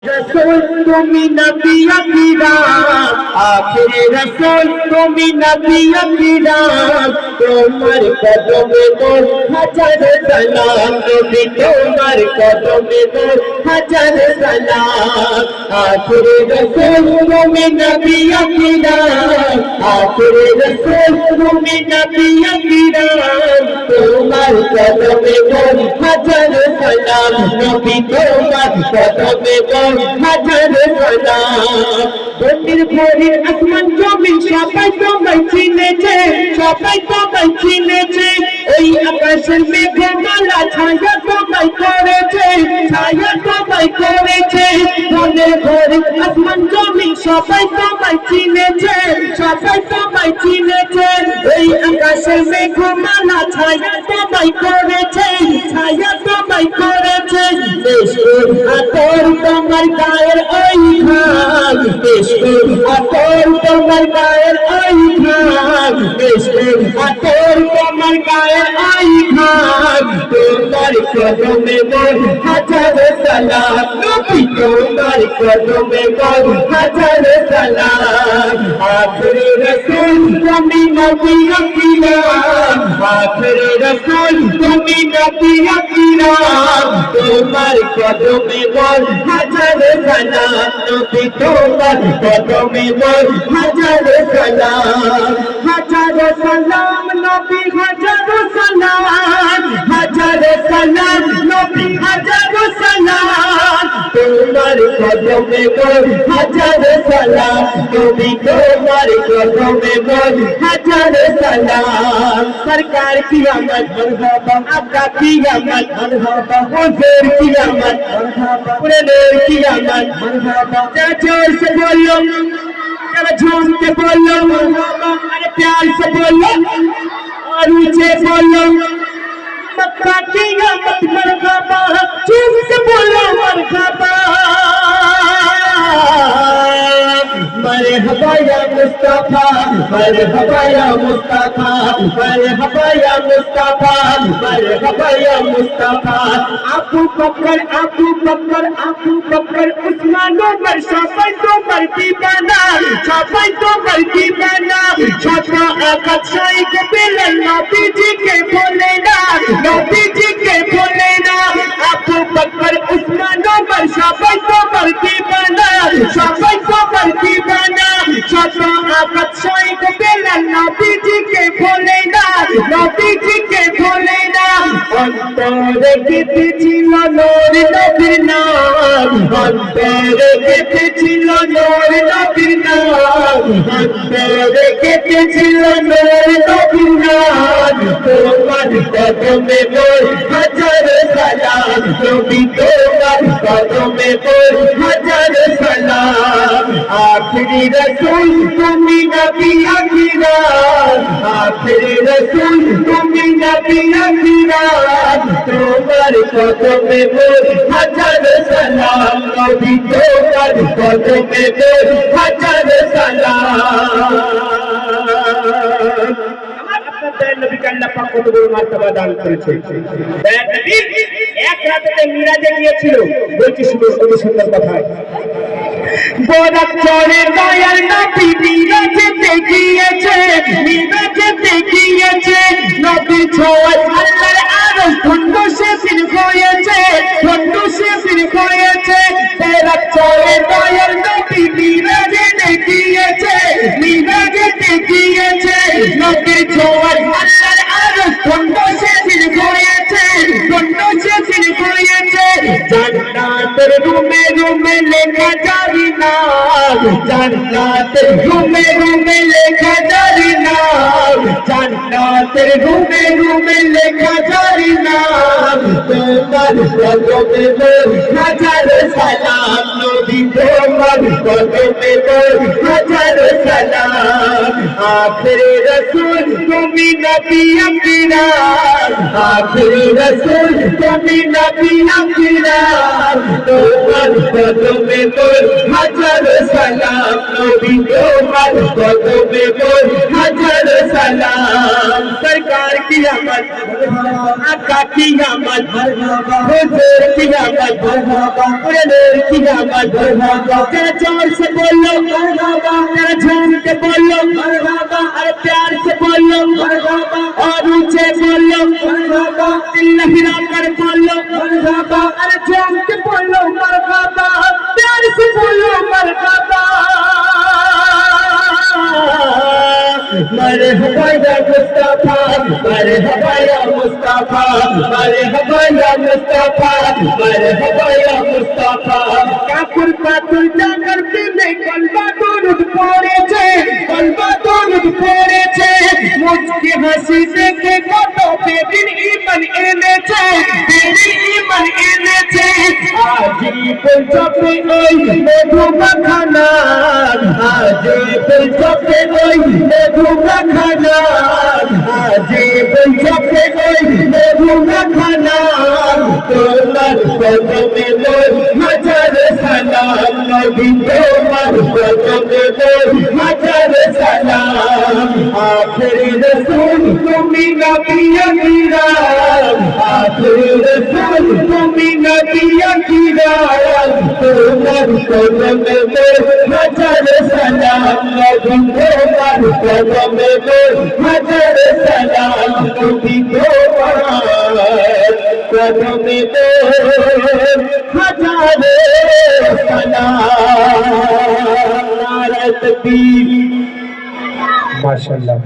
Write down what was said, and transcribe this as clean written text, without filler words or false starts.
रसूल तुमी नबी अकीराम आखिर रसूल तुमी नबी अकीराम तुम्हार कदमे मोर हजार सलाम नबी तुम्हार कदमे मोर हजार सलाम आखिर रसूल तुमी नबी अकीराम आखिर रसूल तुमी नबी अकीराम तुम्हार कदमे मोर हजार सलाम नबी तुम्हार कदमे मोर হাজার সালাম বন্দির ভোরের আসমান জমিন সবাই তোমায় চিনেছে সবাই তোমায় চিনেছে ওই আকাশের মেঘমালা ছায়া তোমায় করেছে ছায়া তোমায় করেছে বন্দির ভোরের আসমান জমিন সবাই তোমায় চিনেছে সবাই তোমায় চিনেছে ওই আকাশের মেঘমালা ছায়া তোমায় করেছে ছায়া তোমায় করেছে দেশের আতর তোমার গায়ের ওই ভাগ দেশের আতর তোমার গায়ের ওই ভাগ দেশের আতর তোমার গায়ের ওই ভাগ তোমার কদমে মোর হাজার সালাম নবী তোমার কদমে মোর হাজার সালাম আখরে রসুল তুমি নবী আকরাম আখরে রসুল তুমি নবী আকরাম তোমার কদমে মোর হাজার সালাম নবী তোমার কদমে মোর হাজার সালাম হাজার সালাম নবী হাজার সালাম হাজার সালাম নবী হাজার সালাম তোমার কদমে মোর হাজার সালাম নবী তোমার কদমে মোর হাজার সালাম सरकार की आमद मरहबा आपका की आमद मरहबा हुजूर की आमद मरहबा पूरे देर की आमद मरहबा जरा जोर से बोलो जरा झूम के बोलो मरहबा अरे प्यार से बोलो और ऊंचे बोलो मक्का की आमद मरहबा झूम के बोलो मरहबा मरहबा या मुस्तफा मरहबा या मुस्तफा मरहबा या मुस्तफा मरहबा या मुस्तफा अबू बकर उस्मान उमर सफाई तो मर्दी बना सफाई तो मर्दी बना छोटा आकाश शाही के बिलन नबी जी के बोले ना नबी जी के बोले ना अबू बकर उस्मान उमर सफाई तो मर्दी बना सफाई तो मर्दी बना छोटा आकाश शाही के बिलन नबी जी के बोले ना नबी जी के बोले ना अंतरे के पिछला नूर नबीर नाम अंतरे के पिछला नूर नबीर नाम अंतरे के पिछला नूर नबीर नाम तुम्हार कदमे मोर हजार सलाम नबी तुम्हार कदमे मोर हजार सलाम आखिरी रसूल तुमी नबी अकीराम आखिरी रसूल तुमी नबी अकीराम তোমার কদমে মোর হাজার সালাম নবী তোমার কদমে মোর হাজার সালাম আপনাদের নবীকে আল্লাহ পাক কত বড় মার্তবা দান করেছে দয়ার নবী এক রাতে মিরাজে গিয়েছিল বলছি শুনে কত সুন্দর কথা বরাত চড়ে দয়ার নবী মিরাজেতে গিয়েছে মিরাজেতে গিয়েছে নবী ছোঁয়ায় আল্লাহর আরশ ধন্য শির হয়েছে ধন্য শির হয়েছে বরাত চড়ে দয়ার নবী মিরাজেতে গিয়েছে মিরাজেতে গিয়েছে নবী ছোঁয়ায় আল্লাহর আরশ ধন্য শির হয়েছে ধন্য শির হয়েছে জান্নাতের রুমে রুমে লেখা জারি নাম জান্নাতের রুমে রুমে লেখা জারি নাম জান্নাতের রুমে রুমে লেখা জারি নাম তোমার কদমে মোর হাজার সালাম নবী তোমার কদমে মোর হাজার সালাম আখরে রসুল তুমি নবী আকরাম আখরে রসুল তুমি নবী আকরাম তোমার কদমে মোর হাজার সালাম নবী তোমার কদমে মোর হাজার সালাম सरकार की आमद आका कियामत हुजूर कियामत कुरान कियामत तेरा जोर से बोलो तेरा झूम के बोलो अरे प्यार से बोलो और ऊंचे बोलो दिल हिला कर बोलो अरे झूम के बोलो मरहबा प्यार से बोलो मरहबा मरहबा या मुस्तफा मरहबा या मुस्तफा मरहबा या मुस्तफा मरहबा या मुस्तफा काकुल काकुल जाकर दिले कलबा दुरूद पड़ेছে कलबा दुरूद पड़ेছে मुझके हंसी देखे কত বেদিন ঈমান এনেছে বেদিন ঈমান এনেছে আজি পঞ্চপে ওই মধু মাখানা আজি পঞ্চপে ওই মধু মাখানা আজি পঞ্চপে ওই মধু মাখানা তোমার কদমে মোর হাজার সালাম নবী তোমার কদমে মোর হাজার সালাম আখেরি রসূল তুমি নবী আকরাম আখেরি রসূল তুমি নবী আকরাম তোমার কদমে মোর হাজার সালাম নবী তোমার কদমে মোর হাজার সালাম নবী তোমার কদমে মোর হাজার সালাম নারে তাকবীর মাশাআল্লাহ।